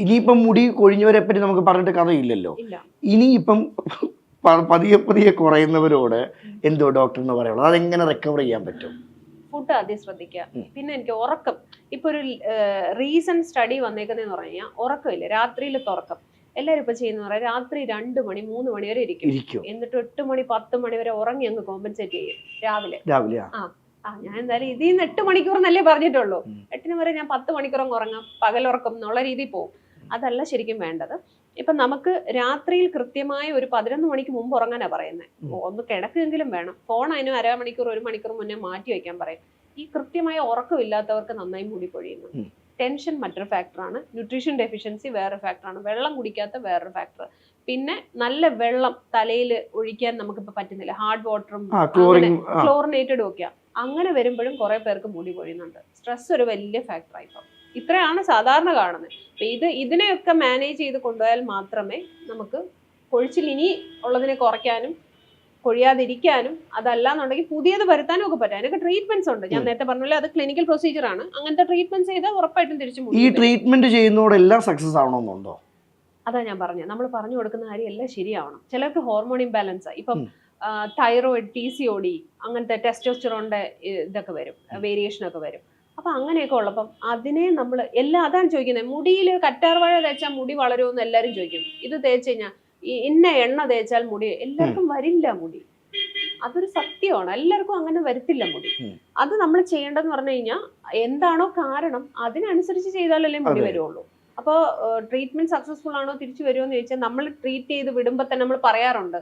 ഇനിയിപ്പം മുടി കൊഴിഞ്ഞവരെ പറ്റി നമുക്ക് പറഞ്ഞിട്ട് കഥയില്ലല്ലോ. ഇനിയിപ്പം പതിയെ പതിയെ കുറയുന്നവരോട് എന്തോ ഡോക്ടറിന് പറയുള്ളൂ, അതെങ്ങനെ റിക്കവർ ചെയ്യാൻ പറ്റും? ഫുഡ് ആദ്യം ശ്രദ്ധിക്കുക. പിന്നെ എനിക്ക് ഉറക്കം. ഇപ്പൊ ഒരു റീസെന്റ് സ്റ്റഡി വന്നേക്കുന്നതെന്ന് പറഞ്ഞു കഴിഞ്ഞാൽ ഉറക്കമില്ല, രാത്രിയിലത്തെ ഉറക്കം. എല്ലാവരും ഇപ്പൊ ചെയ്യുന്ന പറയാം രാത്രി 2 മണി 3 മണി വരെ ഇരിക്കും, എന്നിട്ട് 8 മണി 10 മണി വരെ ഉറങ്ങി അങ്ങ് കോമ്പൻസേറ്റ് ചെയ്യും രാവിലെ. ഞാൻ എന്തായാലും ഇതിൽ നിന്ന് 8 മണിക്കൂർ എന്നല്ലേ പറഞ്ഞിട്ടുള്ളൂ, 8 വരെ ഞാൻ 10 മണിക്കൂർ അങ്ങ് ഉറങ്ങാം, പകലുറക്കം എന്നുള്ള രീതിയിൽ പോകും. അതല്ല ശരിക്കും വേണ്ടത്. ഇപ്പൊ നമുക്ക് രാത്രിയിൽ കൃത്യമായ ഒരു 11 മണിക്ക് മുമ്പ് ഉറങ്ങാനാ പറയുന്നത്. ഒന്ന് കിടക്കെങ്കിലും വേണം. ഫോൺ അതിന് 1/2 മണിക്കൂർ 1 മണിക്കൂർ മുന്നേ മാറ്റി വെക്കാൻ പറയും. ഈ കൃത്യമായ ഉറക്കമില്ലാത്തവർക്ക് നന്നായി മുടി പൊഴിയുന്നു. ടെൻഷൻ മറ്റൊരു ഫാക്ടറാണ്, ന്യൂട്രീഷൻ ഡെഫിഷ്യൻസി വേറൊരു ഫാക്ടറാണ്, വെള്ളം കുടിക്കാത്ത വേറൊരു ഫാക്ടർ. പിന്നെ നല്ല വെള്ളം തലയിൽ ഒഴിക്കാൻ നമുക്കിപ്പോൾ പറ്റുന്നില്ല, ഹാർഡ് വാട്ടറും ക്ലോറിനേറ്റഡും ഒക്കെ. അങ്ങനെ വരുമ്പോഴും കുറെ പേർക്ക് മുടി പൊഴിയുന്നുണ്ട്. സ്ട്രെസ് ഒരു വലിയ ഫാക്ടറായി. ഇപ്പം ഇത്രയാണ് സാധാരണ കാണുന്നത്. അപ്പൊ ഇതിനെയൊക്കെ മാനേജ് ചെയ്ത് കൊണ്ടുപോയാൽ മാത്രമേ നമുക്ക് കൊഴിച്ചിൽ ഇനി ഉള്ളതിനെ കുറയ്ക്കാനും കൊഴിയാതിരിക്കാനും, അതല്ലാന്നുണ്ടെങ്കിൽ പുതിയത് വരുത്താനും ഒക്കെ പറ്റും. അതിനൊക്കെ ട്രീറ്റ്മെന്റ്സ് ഉണ്ട്. ഞാൻ നേരത്തെ പറഞ്ഞല്ലോ, അത് ക്ലിനിക്കൽ പ്രൊസീജിയർ ആണ്. അങ്ങനത്തെ ട്രീറ്റ്മെന്റ് ചെയ്താൽ ഉറപ്പായിട്ടും തിരിച്ചു. ഈ ട്രീറ്റ്മെന്റ് ചെയ്യുന്നതോടെല്ലാം സക്സസ് ആവണമെന്നുണ്ടോ? അതാ ഞാൻ പറഞ്ഞത്, നമ്മൾ പറഞ്ഞു കൊടുക്കുന്ന കാര്യം എല്ലാം ശരിയാവണം. ചിലർക്ക് ഹോർമോൺ ഇംബാലൻസ്, ഇപ്പം തൈറോയിഡ്, PCOD, അങ്ങനത്തെ ടെസ്റ്റോസ്റ്ററോണിന്റെ ഇതൊക്കെ വരും, വേരിയേഷൻ ഒക്കെ വരും. അപ്പൊ അങ്ങനെയൊക്കെ ഉള്ളപ്പം അതിനെ നമ്മൾ എല്ലാം അതാണ് ചോദിക്കുന്നത്. മുടിയിൽ കറ്റാർവാഴ തേച്ചാൽ മുടി വളരുമെന്ന് എല്ലാവരും ചോദിക്കും. ഇത് തേച്ച് കഴിഞ്ഞാൽ ഇന്ന എണ്ണ തേച്ചാൽ മുടി, എല്ലാവർക്കും വരില്ല മുടി. അതൊരു സത്യമാണ്, എല്ലാവർക്കും അങ്ങനെ വരത്തില്ല മുടി. അത് നമ്മൾ ചെയ്യേണ്ടതെന്ന് പറഞ്ഞു കഴിഞ്ഞാൽ എന്താണോ കാരണം അതിനനുസരിച്ച് ചെയ്താലല്ലേ മുടി വരുള്ളൂ. അപ്പോൾ ട്രീറ്റ്മെന്റ് സക്സസ്ഫുൾ ആണോ തിരിച്ചു വരുമോ എന്ന് ചോദിച്ചാൽ, നമ്മൾ ട്രീറ്റ് ചെയ്ത് വിടുമ്പോൾ തന്നെ നമ്മൾ പറയാറുണ്ട്,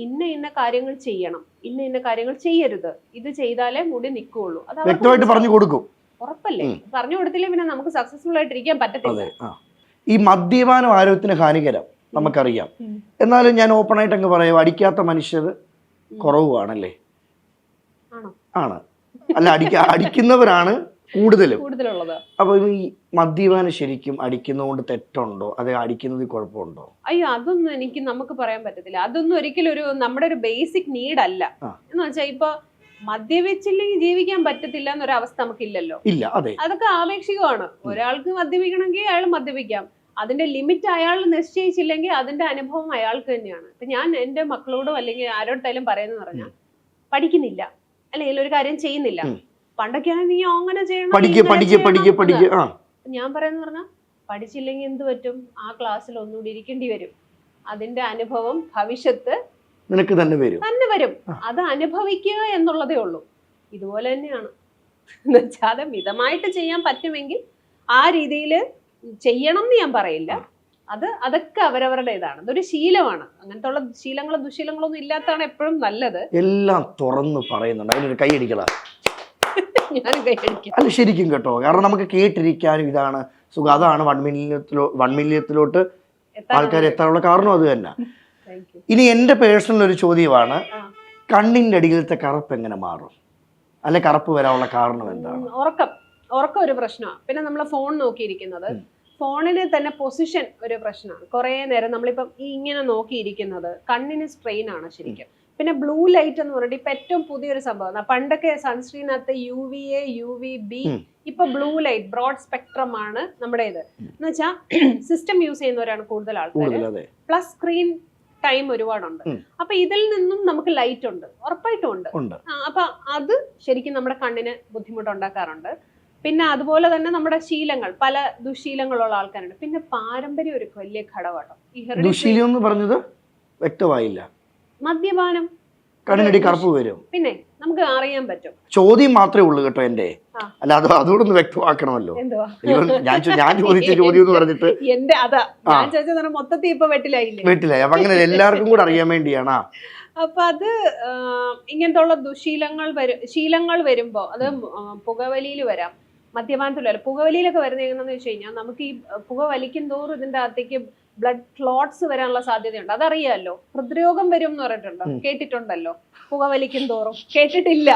ഇന്ന കാര്യങ്ങൾ ചെയ്യണം, ഇന്ന കാര്യങ്ങൾ ചെയ്യരുത്, ഇത് ചെയ്താലേ മുടി നിൽക്കുകയുള്ളൂ. അത് വ്യക്തമായിട്ട് പറഞ്ഞു കൊടുക്കും. ഉറപ്പല്ലേ? പറഞ്ഞു കൊടുത്തില്ലേ പിന്നെ നമുക്ക് സക്സസ്ഫുൾ ആയിട്ട് ഇരിക്കാൻ പറ്റത്തില്ല. ഈ മദ്യപാനം ആരോഗ്യത്തിന് ഹാനികരം നമുക്കറിയാം. എന്നാലും ഞാൻ ഓപ്പൺ ആയിട്ട് അങ്ങ് പറയാം, അടിക്കാത്ത മനുഷ്യർ കുറവാണല്ലേ? ആണ് അല്ല, അടിക്കുന്നവരാണ് കൂടുതലുള്ളത്. അപ്പൊ ഈ മദ്യപാനം ശരിക്കും അടിക്കുന്നതുകൊണ്ട് തെറ്റുണ്ടോ, അത് അടിക്കുന്നതിൽ കുഴപ്പമുണ്ടോ? അയ്യോ, അതൊന്നും നമുക്ക് പറയാൻ പറ്റത്തില്ല. അതൊന്നും ഒരിക്കലും നമ്മുടെ ഒരു ബേസിക് നീഡ് അല്ല. എന്ന് വെച്ചാൽ ഇപ്പൊ മദ്യപിച്ചില്ലെങ്കിൽ ജീവിക്കാൻ പറ്റത്തില്ല എന്നൊരവസ്ഥ നമുക്കില്ലല്ലോ. ഇല്ല, അതെ, അതൊക്കെ ആപേക്ഷികമാണ്. ഒരാൾക്ക് മദ്യപിക്കണമെങ്കിൽ അയാൾ മദ്യപിക്കാം. അതിന്റെ ലിമിറ്റ് അയാൾ നിശ്ചയിച്ചില്ലെങ്കിൽ അതിന്റെ അനുഭവം അയാൾക്ക് തന്നെയാണ്. ഇപ്പൊ ഞാൻ എന്റെ മക്കളോടോ അല്ലെങ്കിൽ ആരോട്ടായാലും പറയുന്നത് പറഞ്ഞാൽ, പഠിക്കുന്നില്ല അല്ലെങ്കിൽ ഒരു കാര്യം ചെയ്യുന്നില്ല, പണ്ടൊക്കെയാണ് നീ അങ്ങനെ ചെയ്യണം, ഞാൻ പറയുന്ന പറഞ്ഞാൽ പഠിച്ചില്ലെങ്കിൽ എന്ത് പറ്റും? ആ ക്ലാസ്സിൽ ഒന്നുകൂടി ഇരിക്കേണ്ടി വരും. അതിന്റെ അനുഭവം ഭവിഷ്യത്ത് നിനക്ക് തന്നെ വരും. അത് അനുഭവിക്കുക എന്നുള്ളതേ ഉള്ളൂ. ഇതുപോലെ തന്നെയാണ്. എന്നുവെച്ചാൽ മിതമായിട്ട് ചെയ്യാൻ പറ്റുമെങ്കിൽ ആ രീതിയിൽ ചെയ്യണം എന്ന് ഞാൻ പറയില്ല. അതൊക്കെ അവരവരുടെ ഇതാണ്. അതൊരു ശീലമാണ്. അങ്ങനത്തെ ഉള്ള ശീലങ്ങളും ദുശീലങ്ങളൊന്നും ഇല്ലാത്തതാണ് എപ്പോഴും നല്ലത്. എല്ലാം തുറന്ന് പറയുന്നുണ്ട്. അതിനൊരു കൈയടിക്കല. ഞാനും കൈയടിക്കാം. അല്ല, ശരിക്കും കേട്ടോ. കാരണം നമുക്ക് കേട്ടിരിക്കാനും ഇതാണ് സുഖം. അതാണ് 1 മില്യത്തിലോട്ട് ആൾക്കാർ എത്താനുള്ള കാരണം അത് തന്നെ. ഇനി എൻ്റെ പേഴ്സണൽ ഒരു ചോദ്യമാണ്, കണ്ണിന്റെ അടിയിലത്തെ കറുപ്പ് എങ്ങനെ മാറും? അല്ലെ, കറുപ്പ് വരാനുള്ള കാരണം എന്താണ്? ഉറക്കം ഒരു പ്രശ്നമാണ്. പിന്നെ നമ്മൾ ഫോൺ നോക്കിയിരിക്കുന്നത്, ഫോണിന് തന്നെ പൊസിഷൻ ഒരു പ്രശ്നമാണ്. കുറേ നേരം നമ്മളിപ്പം ഇങ്ങനെ നോക്കിയിരിക്കുന്നത് കണ്ണിന് സ്ട്രെയിൻ ആണ് ശരിക്കും. പിന്നെ ബ്ലൂ ലൈറ്റ് എന്ന് പറഞ്ഞിട്ട് ഇപ്പൊ ഏറ്റവും പുതിയൊരു സംഭവം. പണ്ടൊക്കെ സൺസ്ക്രീനകത്ത് UVA UVB, ഇപ്പൊ ബ്ലൂ ലൈറ്റ് ബ്രോഡ് സ്പെക്ട്രം ആണ് നമ്മുടെ ഇത്. എന്ന് വെച്ചാൽ സിസ്റ്റം യൂസ് ചെയ്യുന്നവരാണ് കൂടുതൽ ആൾക്കാർ. പ്ലസ് സ്ക്രീൻ ടൈം ഒരുപാടുണ്ട്. അപ്പൊ ഇതിൽ നിന്നും നമുക്ക് ലൈറ്റ് ഉണ്ട്, ഉറപ്പായിട്ടും ഉണ്ട്. അപ്പൊ അത് ശരിക്കും നമ്മുടെ കണ്ണിന് ബുദ്ധിമുട്ടുണ്ടാക്കാറുണ്ട്. പിന്നെ അതുപോലെ തന്നെ നമ്മുടെ ശീലങ്ങൾ, പല ദുശീലങ്ങളുള്ള ആൾക്കാരുണ്ട്. പിന്നെ പാരമ്പര്യം ഒരു വലിയ ഘടകമാട്ടോ. ദുശീലം എന്ന് പറഞ്ഞത് വ്യക്തമായില്ല. മദ്യപാനം കണ്ണിനടി കറുപ്പ് വരും. പിന്നെ നമുക്ക് അറിയാൻ പറ്റും. ചോദ്യം മാത്രമേ ഉള്ളൂ കേട്ടോ എന്റെ. അല്ല, അതുകൂടൊന്ന് വ്യക്തമാക്കണമല്ലോ. ഞാൻ ചോദിച്ച ചോദ്യം എന്ന് പറഞ്ഞിട്ട് എന്റെ അതാ ഞാൻ ചോദിച്ചത് മൊത്തത്തിൽ ഇപ്പൊ വെട്ടിലായി. അപ്പൊ അങ്ങനെ എല്ലാവർക്കും കൂടെ അറിയാൻ വേണ്ടിയാണ്. അപ്പൊ അത് ഇങ്ങനത്തെ ഉള്ള ശീലങ്ങൾ വരുമ്പോ അത് പുകവലിയിൽ വരാം, മദ്യപാനത്തിലല്ല. പുകവലിയിലൊക്കെ വരുന്ന എങ്ങനെയാന്ന് വെച്ച് കഴിഞ്ഞാൽ, നമുക്ക് ഈ പുക വലിക്കും തോറും ഇതിന്റെ അകത്തേക്ക് ബ്ലഡ് ക്ലോട്ട്സ് വരാനുള്ള സാധ്യതയുണ്ട്. അതറിയാമല്ലോ. ഹൃദ്രോഗം വരും എന്ന് പറഞ്ഞിട്ടുണ്ടോ? കേട്ടിട്ടുണ്ടല്ലോ. പുക വലിക്കും തോറും. കേട്ടിട്ടില്ല.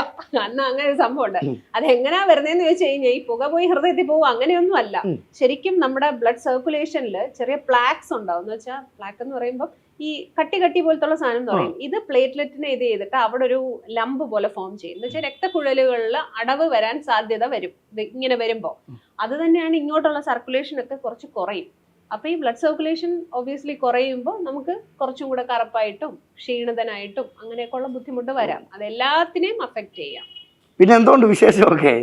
അന്ന് അങ്ങനെ ഒരു സംഭവം ഉണ്ട്. അതെങ്ങനെയാ വരുന്നതെന്ന് ചോദിച്ചു കഴിഞ്ഞാൽ, ഈ പുക പോയി ഹൃദയത്തിൽ പോകും അങ്ങനെയൊന്നും അല്ല. ശരിക്കും നമ്മുടെ ബ്ലഡ് സർക്കുലേഷനിൽ ചെറിയ പ്ലാക്സ് ഉണ്ടാവും. എന്ന് വെച്ചാൽ പ്ലാക്ക് എന്ന് പറയുമ്പോൾ ഈ കട്ടി പോലത്തുള്ള സാധനം എന്ന് പറയും. ഇത് പ്ലേറ്റ്ലെറ്റിനെ ഇത് ചെയ്തിട്ട് അവിടെ ഒരു ലംബ് പോലെ ഫോം ചെയ്യും. എന്ന് വെച്ചാൽ രക്തക്കുഴലുകളിൽ അടവ് വരാൻ സാധ്യത വരും ഇങ്ങനെ വരുമ്പോൾ. അത് തന്നെയാണ് ഇങ്ങോട്ടുള്ള സർക്കുലേഷൻ ഒക്കെ കുറച്ച് കുറയും. അപ്പൊ ഈ ബ്ലഡ് സർക്കുലേഷൻ ഒബ്വിയസ്ലി കുറയുമ്പോൾ നമുക്ക് കുറച്ചും കൂടെ കറുപ്പായിട്ടും ക്ഷീണിതനായിട്ടും അങ്ങനെയൊക്കെയുള്ള ബുദ്ധിമുട്ട് വരാം. അത് എല്ലാത്തിനെയും അഫക്റ്റ് ചെയ്യാം. പിന്നെ എന്തുകൊണ്ട് വിശേഷമൊക്കെ